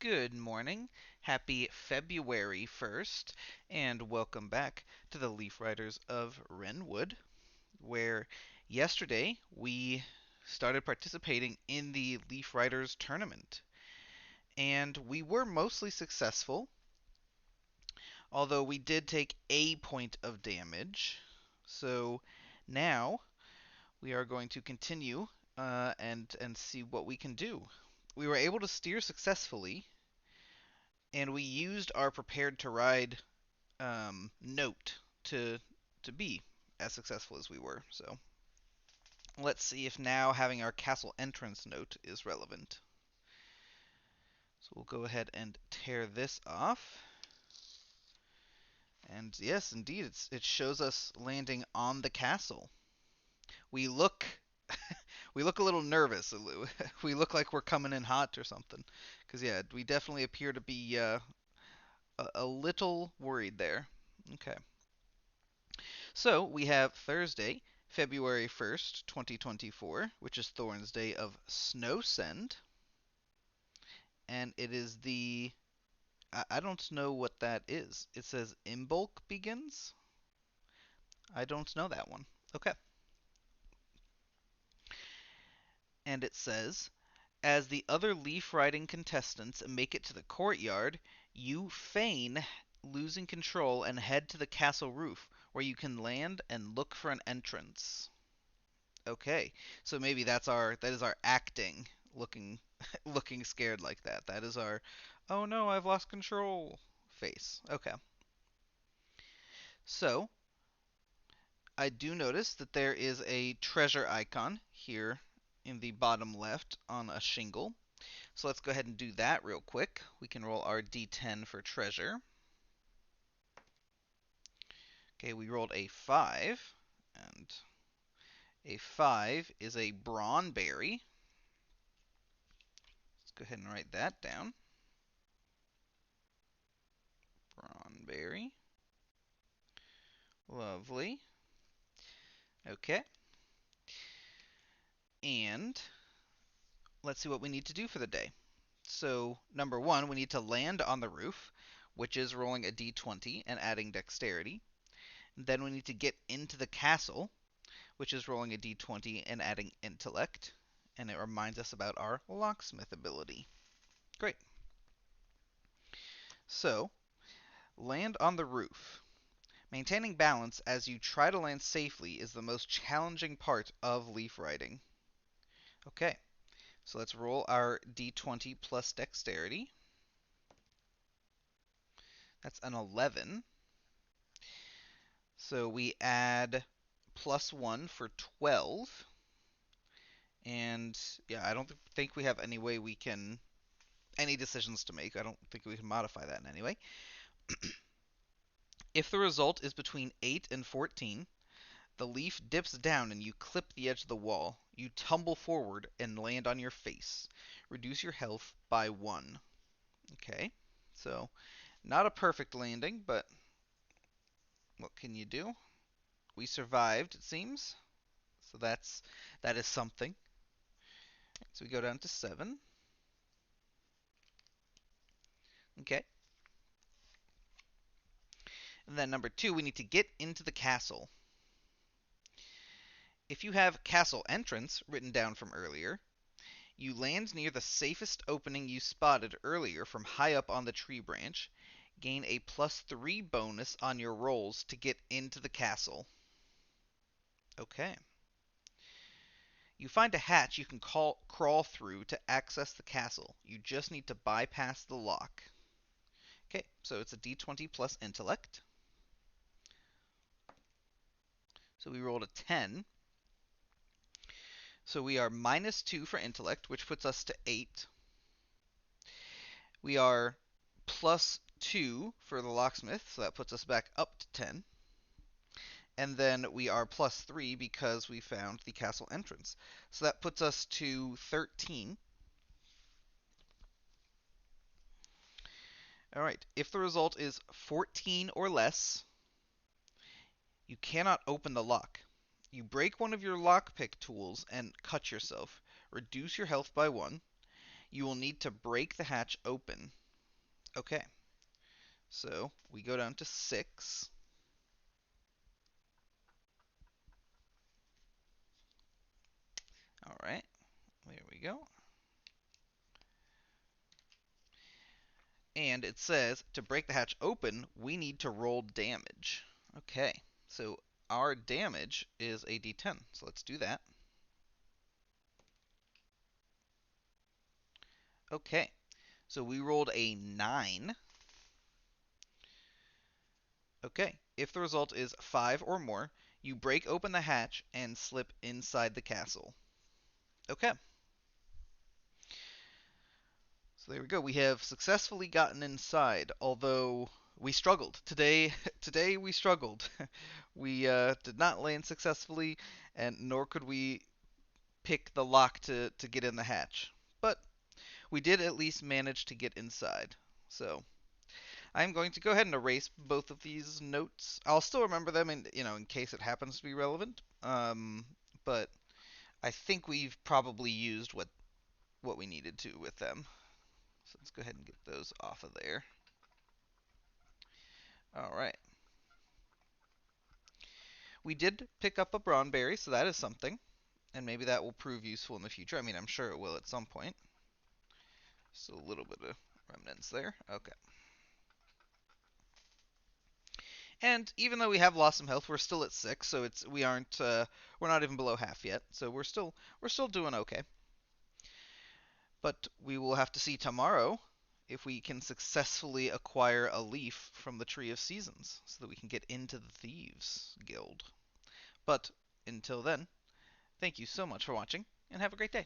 Good morning. Happy February 1st, and welcome back to the Leaf Riders of Wrenwood, where yesterday we started participating in the Leaf Riders tournament. And we were mostly successful, although we did take a point of damage. So now we are going to continue and see what we can do. We were able to steer successfully, and we used our prepared to ride note to be as successful as we were. So let's see if now having our castle entrance note is relevant. So we'll go ahead and tear this off. And yes, indeed, it shows us landing on the castle. We look we look a little nervous. We look like we're coming in hot or something. Because yeah, we definitely appear to be a little worried there. Okay. So we have Thursday, February 1st, 2024, which is Thorn's Day of Snow Send. And it is I don't know what that is. It says Imbolc begins? I don't know that one. Okay. And it says, as the other leaf riding contestants make it to the courtyard, you feign losing control and head to the castle roof, where you can land and look for an entrance. Okay, so maybe that is our acting, looking looking scared like that. That is our oh no, I've lost control face. Okay. So, I do notice that there is a treasure icon here in the bottom left on a shingle. So let's go ahead and do that real quick. We can roll our d10 for treasure. Okay, we rolled a 5, and a 5 is a brawnberry. Let's go ahead and write that down. Brawnberry. Lovely. Okay. And let's see what we need to do for the day. So, number one, we need to land on the roof, which is rolling a d20 and adding dexterity. Then we need to get into the castle, which is rolling a d20 and adding intellect. And it reminds us about our locksmith ability. Great. So, land on the roof. Maintaining balance as you try to land safely is the most challenging part of leaf riding. Okay, so let's roll our d20 plus dexterity. That's an 11. So we add +1 for 12. And yeah, I don't think we have any way we can, any decisions to make. I don't think we can modify that in any way. If the result is between 8 and 14, the leaf dips down and you clip the edge of the wall. You tumble forward and land on your face. Reduce your health by 1. Okay, so not a perfect landing, but what can you do? We survived, it seems. So that is something. So we go down to 7. Okay. And then number 2, we need to get into the castle. If you have castle entrance written down from earlier, you land near the safest opening you spotted earlier from high up on the tree branch. Gain a +3 bonus on your rolls to get into the castle. Okay. You find a hatch you can crawl through to access the castle. You just need to bypass the lock. Okay, so it's a d20 plus intellect. So we rolled a 10. So we are -2 for intellect, which puts us to 8. We are +2 for the locksmith, so that puts us back up to 10. And then we are +3 because we found the castle entrance. So that puts us to 13. Alright, if the result is 14 or less, you cannot open the lock. You break one of your lockpick tools and cut yourself. Reduce your health by 1. you will need to break the hatch open. Okay, so we go down to 6. All right, there we go. And it says to break the hatch open, we need to roll damage. Okay, so our damage is a d10, so let's do that. Okay, so we rolled a 9. Okay, if the result is 5 or more, you break open the hatch and slip inside the castle. Okay, so there we go. We have successfully gotten inside, although we struggled. Today, today we struggled. We did not land successfully, and nor could we pick the lock to get in the hatch. But we did at least manage to get inside. So I'm going to go ahead and erase both of these notes. I'll still remember them in case it happens to be relevant. But I think we've probably used what we needed to with them. So let's go ahead and get those off of there. All right. We did pick up a Bronberry, so that is something. And maybe that will prove useful in the future. I mean, I'm sure it will at some point. Just a little bit of remnants there. Okay. And even though we have lost some health, we're still at 6, so we're not even below half yet. So we're still doing okay. But we will have to see tomorrow if we can successfully acquire a leaf from the Tree of Seasons so that we can get into the Thieves Guild. But until then, thank you so much for watching and have a great day.